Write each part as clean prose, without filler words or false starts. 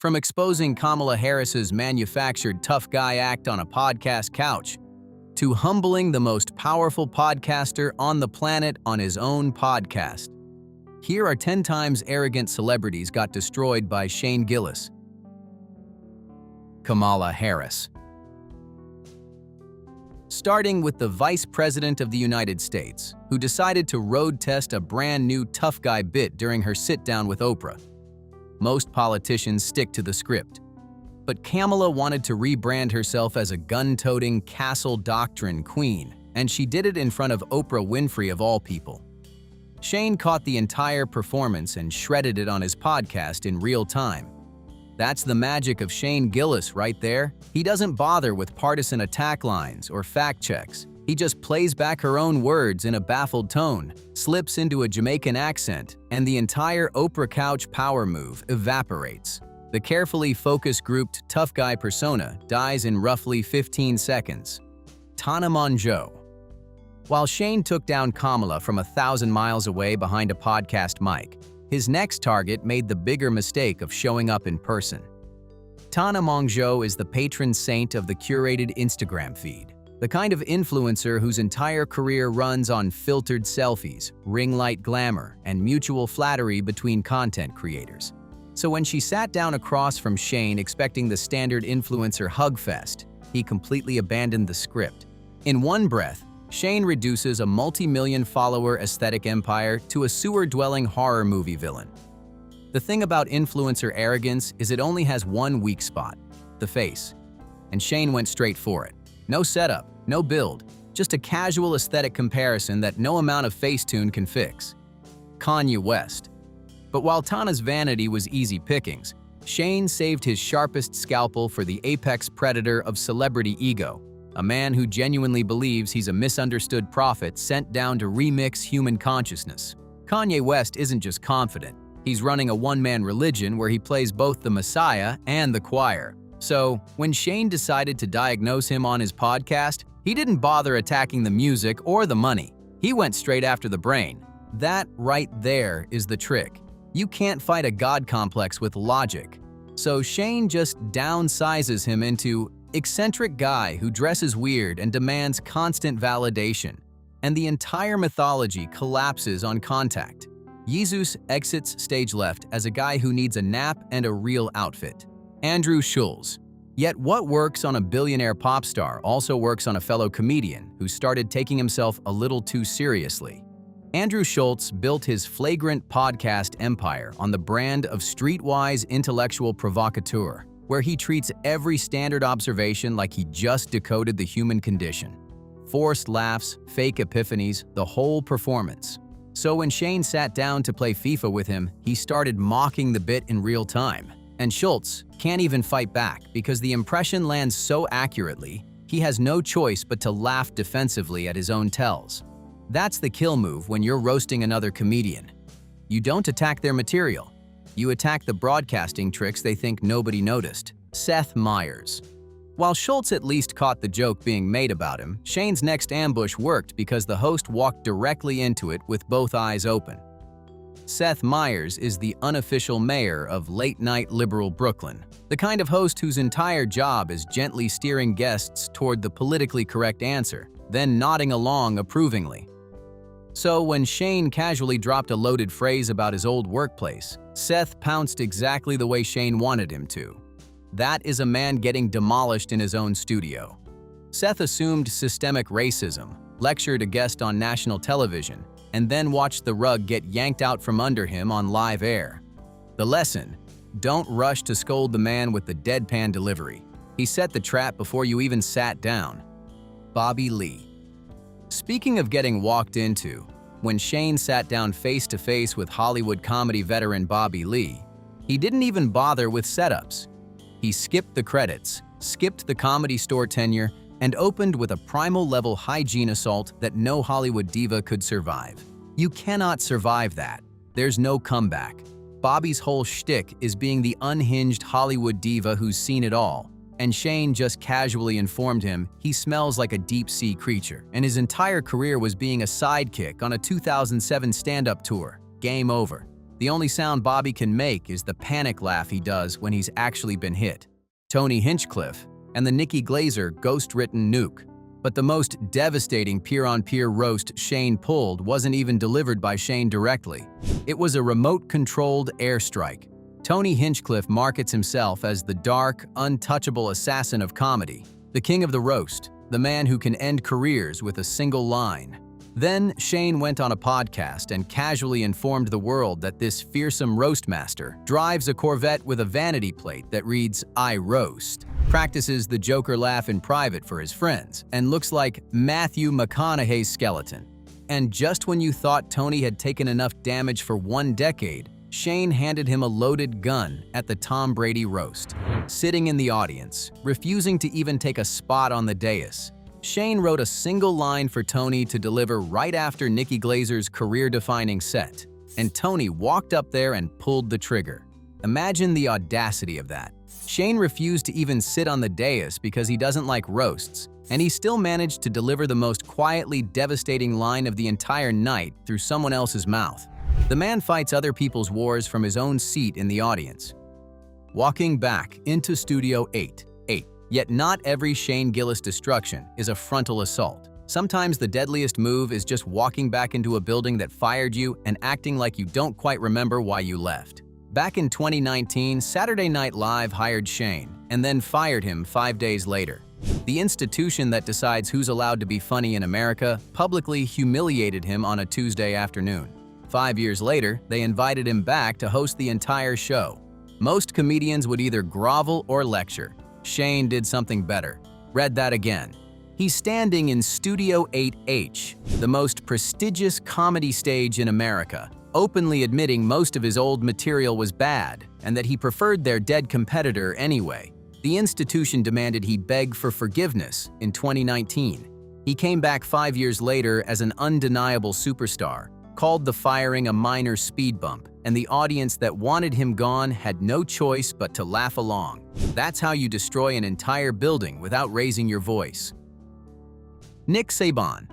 From exposing Kamala Harris's manufactured tough guy act on a podcast couch, to humbling the most powerful podcaster on the planet on his own podcast. Here are 10 times arrogant celebrities got destroyed by Shane Gillis. Kamala Harris. Starting with the Vice President of the United States, who decided to road test a brand new tough guy bit during her sit-down with Oprah. Most politicians stick to the script. But Kamala wanted to rebrand herself as a gun-toting, castle doctrine queen, and she did it in front of Oprah Winfrey of all people. Shane caught the entire performance and shredded it on his podcast in real time. That's the magic of Shane Gillis right there. He doesn't bother with partisan attack lines or fact checks. He just plays back her own words in a baffled tone, slips into a Jamaican accent, and the entire Oprah couch power move evaporates. The carefully focus-grouped tough guy persona dies in roughly 15 seconds. Tana Mongeau. While Shane took down Kamala from 1,000 miles away behind a podcast mic, his next target made the bigger mistake of showing up in person. Tana Mongeau is the patron saint of the curated Instagram feed, the kind of influencer whose entire career runs on filtered selfies, ring light glamour, and mutual flattery between content creators. So when she sat down across from Shane expecting the standard influencer hug fest, he completely abandoned the script. In one breath, Shane reduces a multi-million follower aesthetic empire to a sewer-dwelling horror movie villain. The thing about influencer arrogance is it only has one weak spot, the face. And Shane went straight for it. No setup, no build, just a casual aesthetic comparison that no amount of Facetune can fix. Kanye West. But while Tana's vanity was easy pickings, Shane saved his sharpest scalpel for the apex predator of celebrity ego, a man who genuinely believes he's a misunderstood prophet sent down to remix human consciousness. Kanye West isn't just confident, he's running a one-man religion where he plays both the Messiah and the choir. So, when Shane decided to diagnose him on his podcast, he didn't bother attacking the music or the money. He went straight after the brain. That right there is the trick. You can't fight a god complex with logic. So Shane just downsizes him into eccentric guy who dresses weird and demands constant validation. And the entire mythology collapses on contact. Jesus exits stage left as a guy who needs a nap and a real outfit. Andrew Schulz. Yet what works on a billionaire pop star also works on a fellow comedian who started taking himself a little too seriously. Andrew Schulz built his flagrant podcast empire on the brand of streetwise intellectual provocateur, where he treats every standard observation like he just decoded the human condition. Forced laughs, fake epiphanies, the whole performance. So when Shane sat down to play FIFA with him, he started mocking the bit in real time. And Schulz can't even fight back because the impression lands so accurately, he has no choice but to laugh defensively at his own tells. That's the kill move when you're roasting another comedian. You don't attack their material. You attack the broadcasting tricks they think nobody noticed. Seth Meyers. While Schulz at least caught the joke being made about him, Shane's next ambush worked because the host walked directly into it with both eyes open. Seth Meyers is the unofficial mayor of late-night liberal Brooklyn, the kind of host whose entire job is gently steering guests toward the politically correct answer, then nodding along approvingly. So when Shane casually dropped a loaded phrase about his old workplace, Seth pounced exactly the way Shane wanted him to. That is a man getting demolished in his own studio. Seth assumed systemic racism, lectured a guest on national television, and then watched the rug get yanked out from under him on live air. The lesson: don't rush to scold the man with the deadpan delivery. He set the trap before you even sat down. Bobby Lee. Speaking of getting walked into, when Shane sat down face-to-face with Hollywood comedy veteran Bobby Lee, he didn't even bother with setups. He skipped the credits, skipped the Comedy Store tenure, and opened with a primal-level hygiene assault that no Hollywood diva could survive. You cannot survive that. There's no comeback. Bobby's whole shtick is being the unhinged Hollywood diva who's seen it all, and Shane just casually informed him he smells like a deep-sea creature, and his entire career was being a sidekick on a 2007 stand-up tour. Game over. The only sound Bobby can make is the panic laugh he does when he's actually been hit. Tony Hinchcliffe and the Nikki Glaser ghost-written nuke. But the most devastating peer-on-peer roast Shane pulled wasn't even delivered by Shane directly. It was a remote-controlled airstrike. Tony Hinchcliffe markets himself as the dark, untouchable assassin of comedy, the king of the roast, the man who can end careers with a single line. Then Shane went on a podcast and casually informed the world that this fearsome roast master drives a Corvette with a vanity plate that reads, "I roast," practices the Joker laugh in private for his friends, and looks like Matthew McConaughey's skeleton. And just when you thought Tony had taken enough damage for 1 decade, Shane handed him a loaded gun at the Tom Brady roast. Sitting in the audience, refusing to even take a spot on the dais, Shane wrote a single line for Tony to deliver right after Nikki Glaser's career-defining set, and Tony walked up there and pulled the trigger. Imagine the audacity of that. Shane refused to even sit on the dais because he doesn't like roasts, and he still managed to deliver the most quietly devastating line of the entire night through someone else's mouth. The man fights other people's wars from his own seat in the audience. Walking back into Studio 8. Yet not every Shane Gillis destruction is a frontal assault. Sometimes the deadliest move is just walking back into a building that fired you and acting like you don't quite remember why you left. Back in 2019, Saturday Night Live hired Shane and then fired him 5 days later. The institution that decides who's allowed to be funny in America publicly humiliated him on a Tuesday afternoon. 5 years later, they invited him back to host the entire show. Most comedians would either grovel or lecture. Shane did something better. Read that again. He's standing in Studio 8H, the most prestigious comedy stage in America, openly admitting most of his old material was bad and that he preferred their dead competitor anyway. The institution demanded he beg for forgiveness in 2019. He came back 5 years later as an undeniable superstar, called the firing a minor speed bump, and the audience that wanted him gone had no choice but to laugh along. That's how you destroy an entire building without raising your voice. Nick Saban.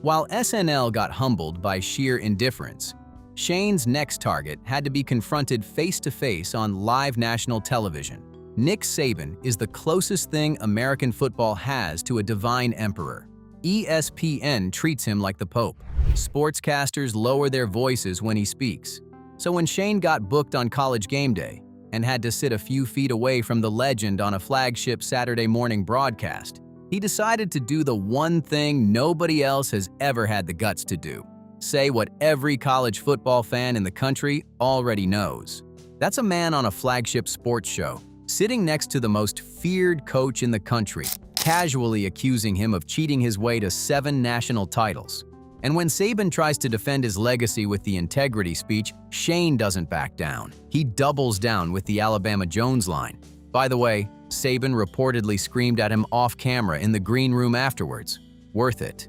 While SNL got humbled by sheer indifference, Shane's next target had to be confronted face-to-face on live national television. Nick Saban is the closest thing American football has to a divine emperor. ESPN treats him like the Pope. Sportscasters lower their voices when he speaks. So when Shane got booked on College Game Day and had to sit a few feet away from the legend on a flagship Saturday morning broadcast, he decided to do the one thing nobody else has ever had the guts to do. Say what every college football fan in the country already knows. That's a man on a flagship sports show, sitting next to the most feared coach in the country, casually accusing him of cheating his way to 7 national titles. And when Saban tries to defend his legacy with the integrity speech, Shane doesn't back down. He doubles down with the Alabama Jones line. By the way, Saban reportedly screamed at him off camera in the green room afterwards. Worth it.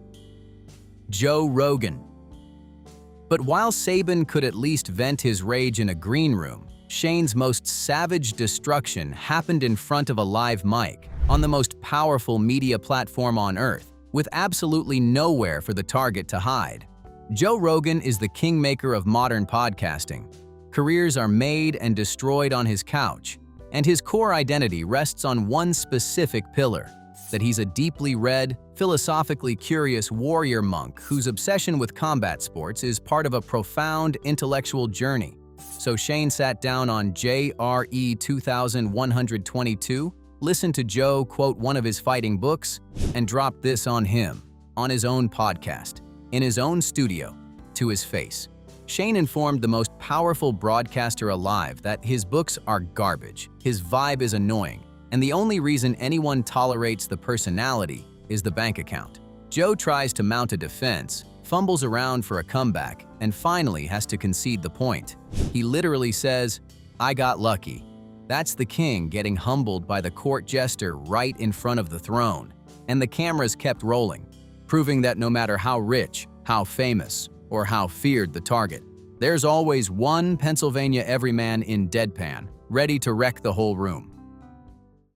Joe Rogan. But while Saban could at least vent his rage in a green room, Shane's most savage destruction happened in front of a live mic, on the most powerful media platform on earth, with absolutely nowhere for the target to hide. Joe Rogan is the kingmaker of modern podcasting. Careers are made and destroyed on his couch, and his core identity rests on one specific pillar: that he's a deeply read, philosophically curious warrior monk whose obsession with combat sports is part of a profound intellectual journey. So Shane sat down on JRE 2122, listened to Joe quote one of his fighting books, and dropped this on him, on his own podcast, in his own studio, to his face. Shane informed the most powerful broadcaster alive that his books are garbage, his vibe is annoying, and the only reason anyone tolerates the personality is the bank account. Joe tries to mount a defense, fumbles around for a comeback, and finally has to concede the point. He literally says, "I got lucky." That's the king getting humbled by the court jester right in front of the throne. And the cameras kept rolling, proving that no matter how rich, how famous, or how feared the target, there's always one Pennsylvania everyman in deadpan, ready to wreck the whole room.